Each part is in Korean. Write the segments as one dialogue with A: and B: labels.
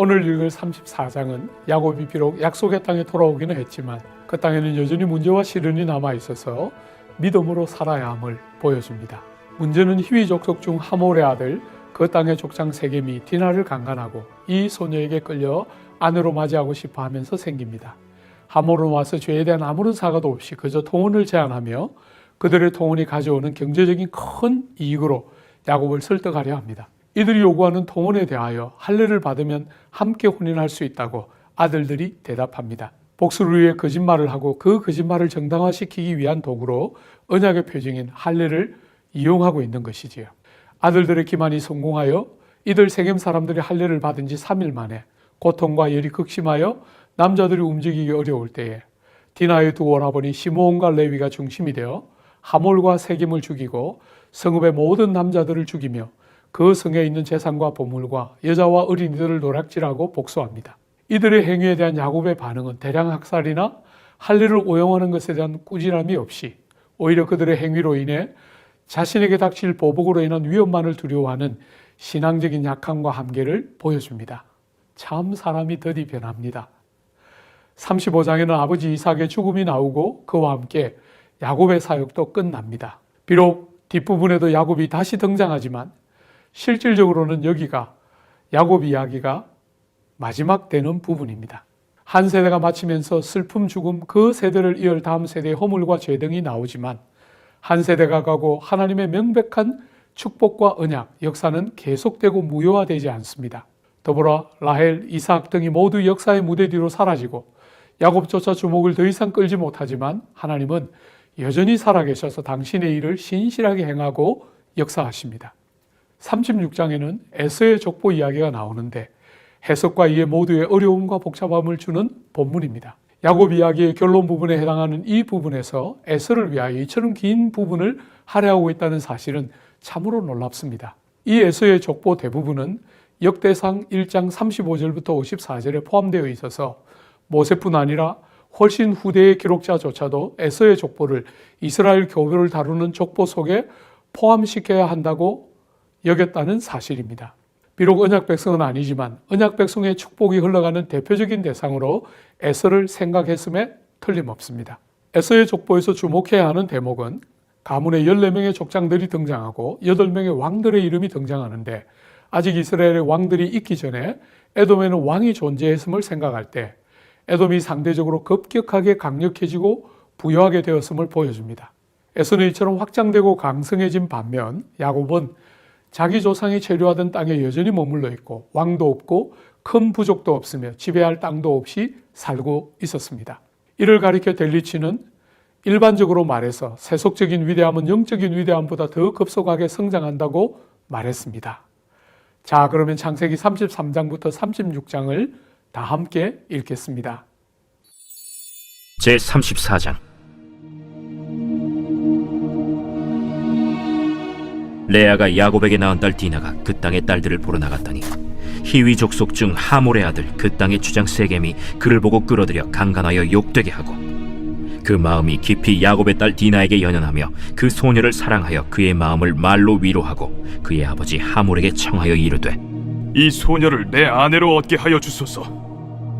A: 오늘 읽을 34장은 야곱이 비록 약속의 땅에 돌아오기는 했지만 그 땅에는 여전히 문제와 시련이 남아있어서 믿음으로 살아야 함을 보여줍니다. 문제는 히위 족속 중 하몰의 아들 그 땅의 족장 세겜이 디나를 강간하고 이 소녀에게 끌려 아내로 맞이하고 싶어 하면서 생깁니다. 하몰은 와서 죄에 대한 아무런 사과도 없이 그저 통혼을 제안하며 그들의 통혼이 가져오는 경제적인 큰 이익으로 야곱을 설득하려 합니다. 이들이 요구하는 통혼에 대하여 할례를 받으면 함께 혼인할 수 있다고 아들들이 대답합니다. 복수를 위해 거짓말을 하고 그 거짓말을 정당화시키기 위한 도구로 언약의 표징인 할례를 이용하고 있는 것이지요. 아들들의 기만이 성공하여 이들 세겜 사람들이 할례를 받은 지 3일 만에 고통과 열이 극심하여 남자들이 움직이기 어려울 때에 디나의 두 오라버니 시므온과 레위가 중심이 되어 하몰과 세겜을 죽이고 성읍의 모든 남자들을 죽이며 그 성에 있는 재산과 보물과 여자와 어린이들을 노략질하고 복수합니다. 이들의 행위에 대한 야곱의 반응은 대량 학살이나 할례를 오용하는 것에 대한 꾸지람이 없이 오히려 그들의 행위로 인해 자신에게 닥칠 보복으로 인한 위험만을 두려워하는 신앙적인 약함과 한계를 보여줍니다. 참 사람이 더디 변합니다. 35장에는 아버지 이삭의 죽음이 나오고 그와 함께 야곱의 사역도 끝납니다. 비록 뒷부분에도 야곱이 다시 등장하지만 실질적으로는 여기가 야곱 이야기가 마지막 되는 부분입니다. 한 세대가 마치면서 슬픔, 죽음, 그 세대를 이을 다음 세대의 허물과 죄 등이 나오지만 한 세대가 가고 하나님의 명백한 축복과 언약, 역사는 계속되고 무효화되지 않습니다. 더불어 라헬, 이삭 등이 모두 역사의 무대 뒤로 사라지고 야곱조차 주목을 더 이상 끌지 못하지만 하나님은 여전히 살아계셔서 당신의 일을 신실하게 행하고 역사하십니다. 36장에는 에서의 족보 이야기가 나오는데 해석과 이해 모두의 어려움과 복잡함을 주는 본문입니다. 야곱 이야기의 결론 부분에 해당하는 이 부분에서 에서를 위하여 이처럼 긴 부분을 할애하고 있다는 사실은 참으로 놀랍습니다. 이 에서의 족보 대부분은 역대상 1장 35절부터 54절에 포함되어 있어서 모세뿐 아니라 훨씬 후대의 기록자조차도 에서의 족보를 이스라엘 교회를 다루는 족보 속에 포함시켜야 한다고 여겼다는 사실입니다. 비록 언약 백성은 아니지만 언약 백성의 축복이 흘러가는 대표적인 대상으로 에서를 생각했음에 틀림없습니다. 에서의 족보에서 주목해야 하는 대목은 가문의 14명의 족장들이 등장하고 8명의 왕들의 이름이 등장하는데 아직 이스라엘의 왕들이 있기 전에 에돔에는 왕이 존재했음을 생각할 때 에돔이 상대적으로 급격하게 강력해지고 부유하게 되었음을 보여줍니다. 에서는 이처럼 확장되고 강성해진 반면 야곱은 자기 조상이 체류하던 땅에 여전히 머물러 있고 왕도 없고 큰 부족도 없으며 지배할 땅도 없이 살고 있었습니다. 이를 가리켜 델리치는 일반적으로 말해서 세속적인 위대함은 영적인 위대함보다 더 급속하게 성장한다고 말했습니다. 자, 그러면 창세기 33장부터 36장을 다 함께 읽겠습니다.
B: 제34장 레아가 야곱에게 낳은 딸 디나가 그 땅의 딸들을 보러 나갔더니 히위 족속 중 하몰의 아들 그 땅의 주장 세겜이 그를 보고 끌어들여 강간하여 욕되게 하고 그 마음이 깊이 야곱의 딸 디나에게 연연하며 그 소녀를 사랑하여 그의 마음을 말로 위로하고 그의 아버지 하몰에게 청하여 이르되
C: 이 소녀를 내 아내로 얻게 하여 주소서.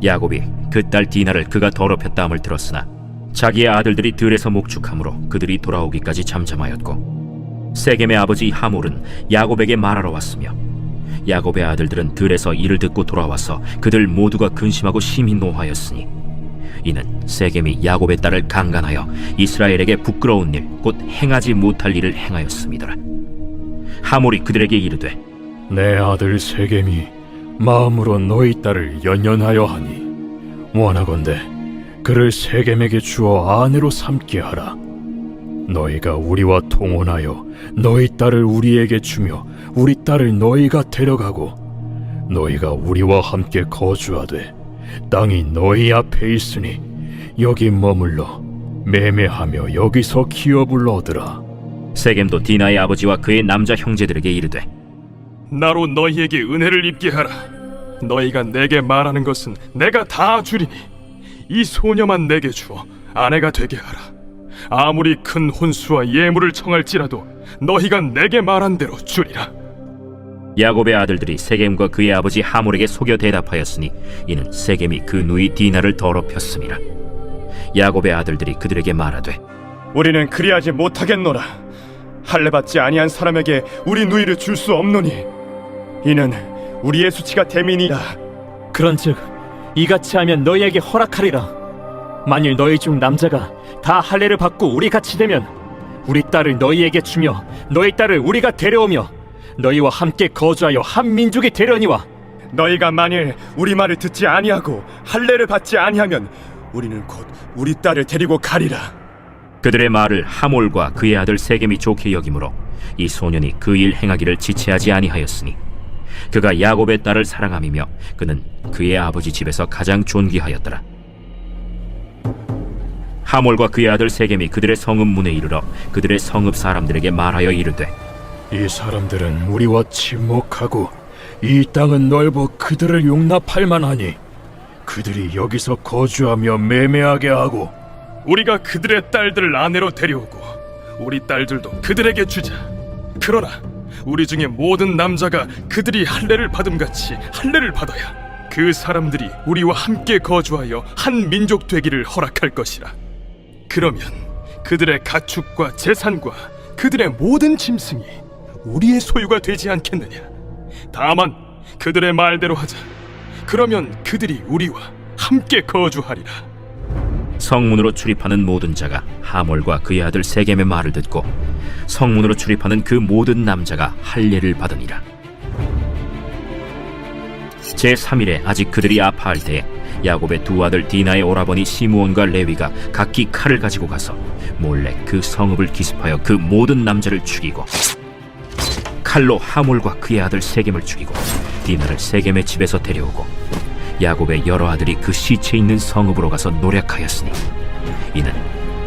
B: 야곱이 그 딸 디나를 그가 더럽혔다 함을 들었으나 자기의 아들들이 들에서 목축함으로 그들이 돌아오기까지 잠잠하였고 세겜의 아버지 하몰은 야곱에게 말하러 왔으며 야곱의 아들들은 들에서 이를 듣고 돌아와서 그들 모두가 근심하고 심히 노하였으니 이는 세겜이 야곱의 딸을 강간하여 이스라엘에게 부끄러운 일 곧 행하지 못할 일을 행하였음이더라. 하몰이 그들에게 이르되
D: 내 아들 세겜이 마음으로 너희 딸을 연연하여 하니 원하건대 그를 세겜에게 주어 아내로 삼게 하라. 너희가 우리와 통혼하여 너희 딸을 우리에게 주며 우리 딸을 너희가 데려가고 너희가 우리와 함께 거주하되 땅이 너희 앞에 있으니 여기 머물러 매매하며 여기서 기업을 얻으라.
B: 세겜도 디나의 아버지와 그의 남자 형제들에게 이르되
C: 나로 너희에게 은혜를 입게 하라. 너희가 내게 말하는 것은 내가 다 주리니 이 소녀만 내게 주어 아내가 되게 하라. 아무리 큰 혼수와 예물을 청할지라도 너희가 내게 말한 대로 주리라.
B: 야곱의 아들들이 세겜과 그의 아버지 하몰에게 속여 대답하였으니 이는 세겜이 그 누이 디나를 더럽혔음이라. 야곱의 아들들이 그들에게 말하되
E: 우리는 그리하지 못하겠노라. 할례 받지 아니한 사람에게 우리 누이를 줄 수 없노니 이는 우리의 수치가 됨이니라.
F: 그런즉 이같이 하면 너희에게 허락하리라. 만일 너희 중 남자가 다 할례를 받고 우리 같이 되면 우리 딸을 너희에게 주며 너희 딸을 우리가 데려오며 너희와 함께 거주하여 한 민족이 되려니와
E: 너희가 만일 우리 말을 듣지 아니하고 할례를 받지 아니하면 우리는 곧 우리 딸을 데리고 가리라.
B: 그들의 말을 하몰과 그의 아들 세겜이 좋게 여기므로 이 소년이 그 일 행하기를 지체하지 아니하였으니 그가 야곱의 딸을 사랑함이며 그는 그의 아버지 집에서 가장 존귀하였더라. 하몰과 그의 아들 세겜이 그들의 성읍 문에 이르러 그들의 성읍 사람들에게 말하여 이르되
D: 이 사람들은 우리와 친목하고 이 땅은 넓어 그들을 용납할 만하니 그들이 여기서 거주하며 매매하게 하고
C: 우리가 그들의 딸들을 아내로 데려오고 우리 딸들도 그들에게 주자. 그러나 우리 중에 모든 남자가 그들이 할례를 받음같이 할례를 받아야 그 사람들이 우리와 함께 거주하여 한 민족 되기를 허락할 것이라. 그러면 그들의 가축과 재산과 그들의 모든 짐승이 우리의 소유가 되지 않겠느냐. 다만 그들의 말대로 하자. 그러면 그들이 우리와 함께 거주하리라.
B: 성문으로 출입하는 모든 자가 하몰과 그의 아들 세겜의 말을 듣고 성문으로 출입하는 그 모든 남자가 할례를 받으니라. 제3일에 아직 그들이 아파할 때에 야곱의 두 아들 디나의 오라버니 시므온과 레위가 각기 칼을 가지고 가서 몰래 그 성읍을 기습하여 그 모든 남자를 죽이고 칼로 하몰과 그의 아들 세겜을 죽이고 디나를 세겜의 집에서 데려오고 야곱의 여러 아들이 그 시체 있는 성읍으로 가서 노략하였으니 이는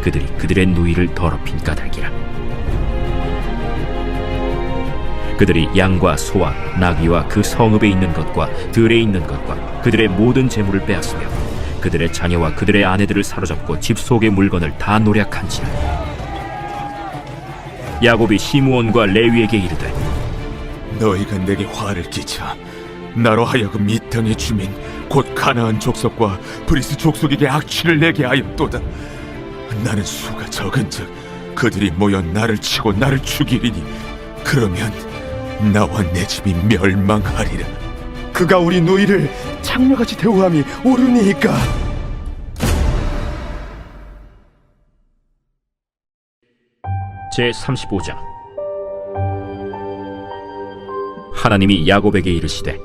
B: 그들이 그들의 누이를 더럽힌 까닭이라. 그들이 양과 소와 나귀와 그 성읍에 있는 것과 들에 있는 것과 그들의 모든 재물을 빼앗으며 그들의 자녀와 그들의 아내들을 사로잡고 집 속의 물건을 다 노략한지라. 야곱이 시므온과 레위에게 이르되
G: 너희가 내게 화를 끼쳐 나로 하여금 이 땅의 주민 곧 가나안 족속과 브리스 족속에게 악취를 내게 하였도다. 나는 수가 적은즉 그들이 모여 나를 치고 나를 죽이리니 그러면 나와 내 집이 멸망하리라.
E: 그가 우리 누이를 창녀같이 대우함이 옳으니까.
B: 제35장. 하나님이 야곱에게 이르시되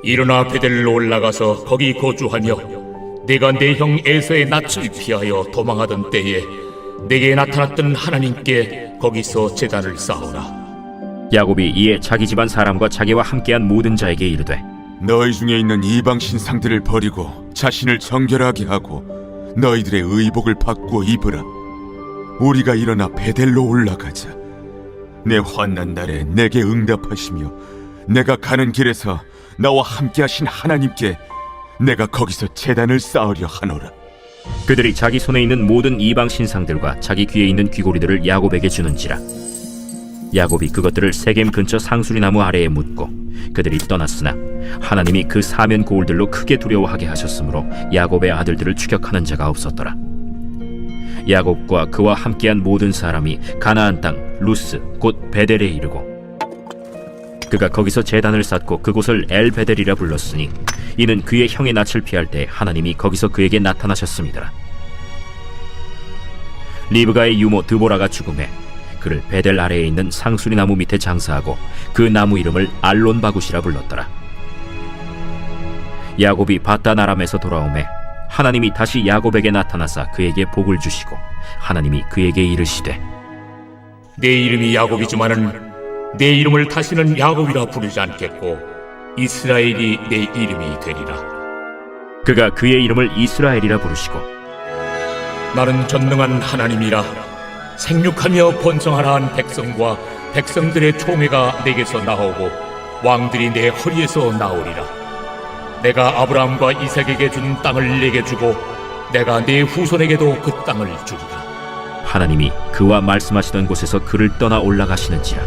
H: 일어나 베델로 올라가서 거기 거주하며 내가 내 형 에서의 낯을 피하여 도망하던 때에 내게 나타났던 하나님께 거기서 제단을 쌓으라.
B: 야곱이 이에 자기 집안 사람과 자기와 함께한 모든 자에게 이르되
G: 너희 중에 있는 이방 신상들을 버리고 자신을 정결하게 하고 너희들의 의복을 바꾸어 입으라. 우리가 일어나 베델로 올라가자. 내 환난 날에 내게 응답하시며 내가 가는 길에서 나와 함께하신 하나님께 내가 거기서 제단을 쌓으려 하노라.
B: 그들이 자기 손에 있는 모든 이방 신상들과 자기 귀에 있는 귀고리들을 야곱에게 주는지라. 야곱이 그것들을 세겜 근처 상수리 나무 아래에 묻고 그들이 떠났으나 하나님이 그 사면 고울들로 크게 두려워하게 하셨으므로 야곱의 아들들을 추격하는 자가 없었더라. 야곱과 그와 함께한 모든 사람이 가나안 땅 루스 곧 베델에 이르고 그가 거기서 제단을 쌓고 그곳을 엘베델이라 불렀으니 이는 그의 형의 낯을 피할 때 하나님이 거기서 그에게 나타나셨음이더라. 리브가의 유모 드보라가 죽음에 그를 베델 아래에 있는 상수리 나무 밑에 장사하고 그 나무 이름을 알론바굿이라 불렀더라. 야곱이 바단 아람에서 돌아오매 하나님이 다시 야곱에게 나타나사 그에게 복을 주시고 하나님이 그에게 이르시되
H: 내 이름이 야곱이지만은 내 이름을 다시는 야곱이라 부르지 않겠고 이스라엘이 내 이름이 되리라.
B: 그가 그의 이름을 이스라엘이라 부르시고
H: 나는 전능한 하나님이라. 생육하며 번성하라 한 백성과 백성들의 총회가 내게서 나오고 왕들이 내 허리에서 나오리라. 내가 아브라함과 이삭에게 준 땅을 내게 주고 내가 내 후손에게도 그 땅을 주리라.
B: 하나님이 그와 말씀하시던 곳에서 그를 떠나 올라가시는지라.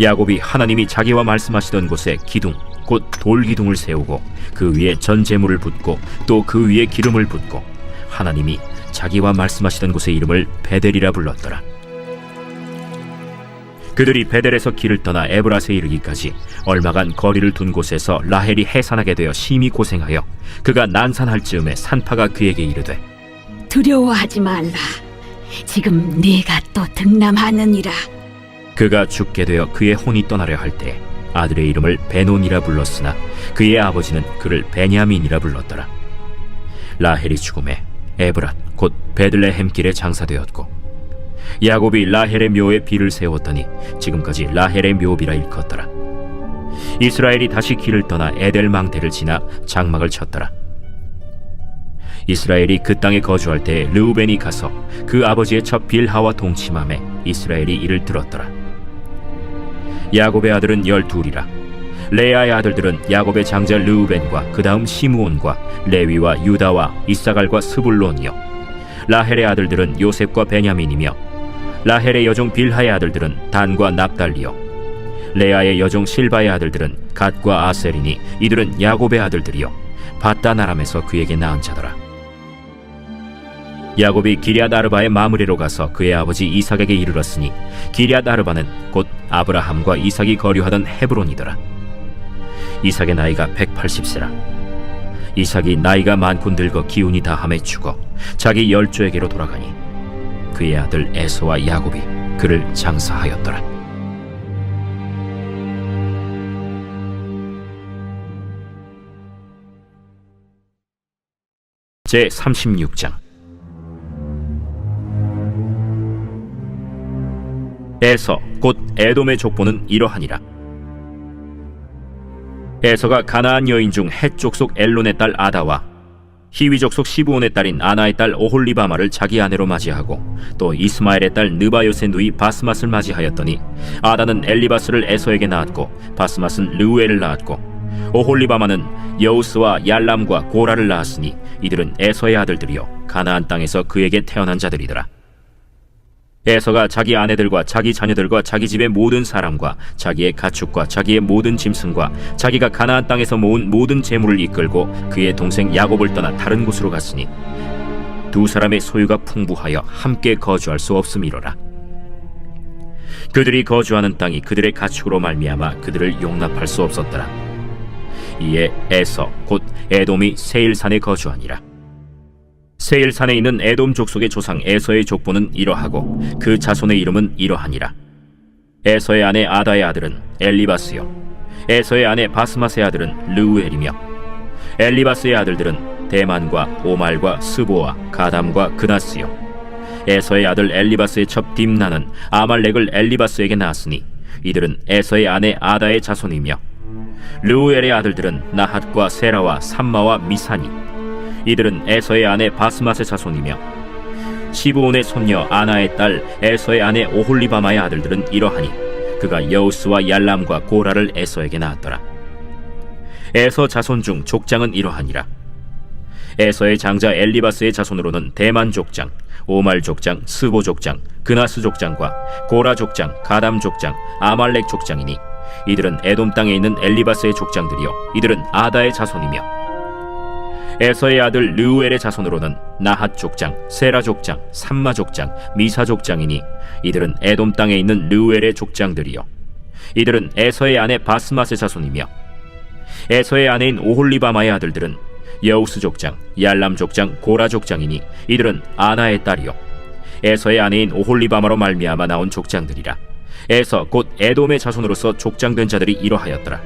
B: 야곱이 하나님이 자기와 말씀하시던 곳에 기둥 곧 돌기둥을 세우고 그 위에 전 제물을 붓고 또 그 위에 기름을 붓고 하나님이 자기와 말씀하시던 곳의 이름을 베델이라 불렀더라. 그들이 베델에서 길을 떠나 에브라스에 이르기까지 얼마간 거리를 둔 곳에서 라헬이 해산하게 되어 심히 고생하여 그가 난산할 즈음에 산파가 그에게 이르되
I: 두려워하지 말라. 지금 네가 또 등남하느니라.
B: 그가 죽게 되어 그의 혼이 떠나려 할 때 아들의 이름을 베논이라 불렀으나 그의 아버지는 그를 베냐민이라 불렀더라. 라헬이 죽음에 에브랏 곧 베들레헴 길에 장사되었고 야곱이 라헬의 묘에 비를 세웠더니 지금까지 라헬의 묘비라 일컫더라. 이스라엘이 다시 길을 떠나 에델 망대를 지나 장막을 쳤더라. 이스라엘이 그 땅에 거주할 때 르우벤이 가서 그 아버지의 첩 빌하와 동침함에 이스라엘이 이를 들었더라. 야곱의 아들은 12이라. 레아의 아들들은 야곱의 장자 르우벤과 그 다음 시므온과 레위와 유다와 이사갈과 스불론이요. 라헬의 아들들은 요셉과 베냐민이며 라헬의 여종 빌하의 아들들은 단과 납달리요. 레아의 여종 실바의 아들들은 갓과 아셀이니 이들은 야곱의 아들들이요 밧단 아람에서 그에게 낳은 자더라. 야곱이 기럇 아르바의 마므레로 가서 그의 아버지 이삭에게 이르렀으니 기럇 아르바는 곧 아브라함과 이삭이 거류하던 헤브론이더라. 이삭의 나이가 180세라. 이삭이 나이가 많고 늙어 기운이 다함에 죽어 자기 열조에게로 돌아가니 그의 아들 에서와 야곱이 그를 장사하였더라. 제 36장. 에서 곧 에돔의 족보는 이러하니라. 에서가 가나안 여인 중 헷 족속 엘론의 딸 아다와 히위 족속 시브온의 딸인 아나의 딸 오홀리바마를 자기 아내로 맞이하고 또 이스마엘의 딸 느바요의 누이 바스맛을 맞이하였더니 아다는 엘리바스를 에서에게 낳았고 바스맛은 르우엘을 낳았고 오홀리바마는 여우스와 얄람과 고라를 낳았으니 이들은 에서의 아들들이요 가나안 땅에서 그에게 태어난 자들이더라. 에서가 자기 아내들과 자기 자녀들과 자기 집의 모든 사람과 자기의 가축과 자기의 모든 짐승과 자기가 가나안 땅에서 모은 모든 재물을 이끌고 그의 동생 야곱을 떠나 다른 곳으로 갔으니 두 사람의 소유가 풍부하여 함께 거주할 수 없음이로라. 그들이 거주하는 땅이 그들의 가축으로 말미암아 그들을 용납할 수 없었더라. 이에 에서 곧 에돔이 세일산에 거주하니라. 세일산에 있는 에돔 족속의 조상 에서의 족보는 이러하고 그 자손의 이름은 이러하니라. 에서의 아내 아다의 아들은 엘리바스요 에서의 아내 바스맛의 아들은 르우엘이며 엘리바스의 아들들은 대만과 오말과 스보와 가담과 그나스요 에서의 아들 엘리바스의 첩 딥나는 아말렉을 엘리바스에게 낳았으니 이들은 에서의 아내 아다의 자손이며 르우엘의 아들들은 나핫과 세라와 삼마와 미사니 이들은 에서의 아내 바스맛의 자손이며 시브온의 손녀 아나의 딸 에서의 아내 오홀리바마의 아들들은 이러하니 그가 여우스와 얄람과 고라를 에서에게 낳았더라. 에서 자손 중 족장은 이러하니라. 에서의 장자 엘리바스의 자손으로는 대만 족장, 오말 족장, 스보 족장, 그나스 족장과 고라 족장, 가담 족장, 아말렉 족장이니 이들은 에돔 땅에 있는 엘리바스의 족장들이요 이들은 아다의 자손이며 에서의 아들 르우엘의 자손으로는 나핫 족장, 세라 족장, 삼마 족장, 미사 족장이니 이들은 에돔 땅에 있는 르우엘의 족장들이요 이들은 에서의 아내 바스맛의 자손이며 에서의 아내인 오홀리바마의 아들들은 여우스 족장, 얄람 족장, 고라 족장이니 이들은 아나의 딸이요 에서의 아내인 오홀리바마로 말미암아 나온 족장들이라. 에서 곧 에돔의 자손으로서 족장된 자들이 이러하였더라.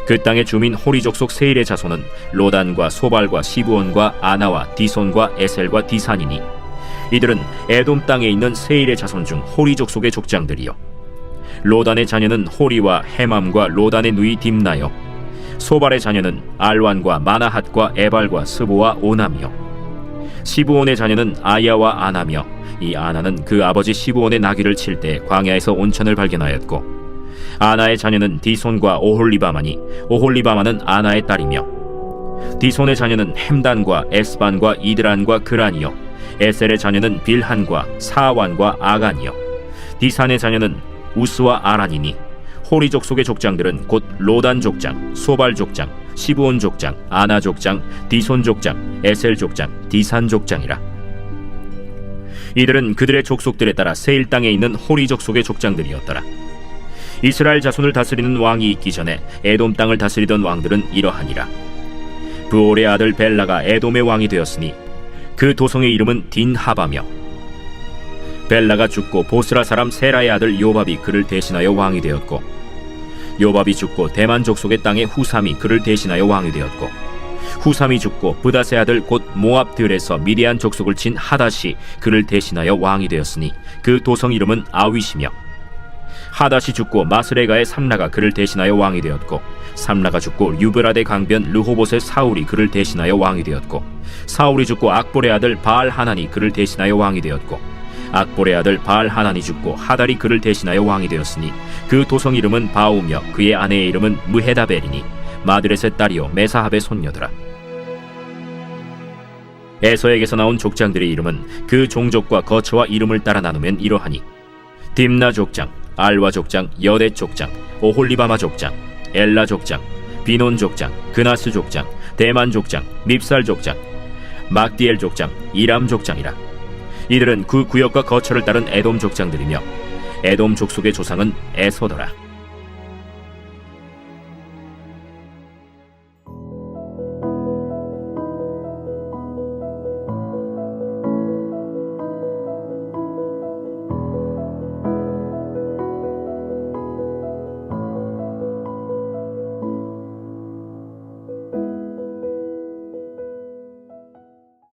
B: 그 땅의 주민 호리 족속 세일의 자손은 로단과 소발과 시브온과 아나와 디손과 에셀과 디산이니 이들은 에돔 땅에 있는 세일의 자손 중 호리 족속의 족장들이요 로단의 자녀는 호리와 헤맘과 로단의 누이 딥나요 소발의 자녀는 알완과 마나핫과 에발과 스보와 오남이요 시브온의 자녀는 아야와 아나며 이 아나는 그 아버지 시브온의 나귀를 칠 때 광야에서 온천을 발견하였고 아나의 자녀는 디손과 오홀리바마니 오홀리바마는 아나의 딸이며 디손의 자녀는 햄단과 에스반과 이드란과 그란이요 에셀의 자녀는 빌한과 사완과 아간이요 디산의 자녀는 우스와 아란이니 호리 족속의 족장들은 곧 로단 족장, 소발 족장, 시브온 족장, 아나 족장, 디손 족장, 에셀 족장, 디산 족장이라. 이들은 그들의 족속들에 따라 세일 땅에 있는 호리 족속의 족장들이었더라. 이스라엘 자손을 다스리는 왕이 있기 전에 에돔 땅을 다스리던 왕들은 이러하니라. 브올의 아들 벨라가 에돔의 왕이 되었으니 그 도성의 이름은 딘하바며, 벨라가 죽고 보스라 사람 세라의 아들 요밥이 그를 대신하여 왕이 되었고, 요밥이 죽고 대만 족속의 땅의 후삼이 그를 대신하여 왕이 되었고, 후삼이 죽고 브닷의 아들 곧 모압들에서 미디안 족속을 친 하닷이 그를 대신하여 왕이 되었으니 그 도성 이름은 아윗이며, 하닷이 죽고 마스레가의 삼라가 그를 대신하여 왕이 되었고, 삼라가 죽고 유브라데 강변 르호봇의 사울이 그를 대신하여 왕이 되었고, 사울이 죽고 악볼의 아들 바알 하난이 그를 대신하여 왕이 되었고, 악볼의 아들 바알 하난이 죽고 하달이 그를 대신하여 왕이 되었으니 그 도성 이름은 바우며 그의 아내의 이름은 무헤다벨이니 마드렛의 딸이요 메사합의 손녀더라. 에서에게서 나온 족장들의 이름은 그 종족과 거처와 이름을 따라 나누면 이러하니: 딥나 족장, 알와 족장, 여대 족장, 오홀리바마 족장, 엘라 족장, 비논 족장, 그나스 족장, 대만 족장, 밉살 족장, 막디엘 족장, 이람 족장이라. 이들은 그 구역과 거처를 따른 에돔 족장들이며 에돔 족속의 조상은 에서더라.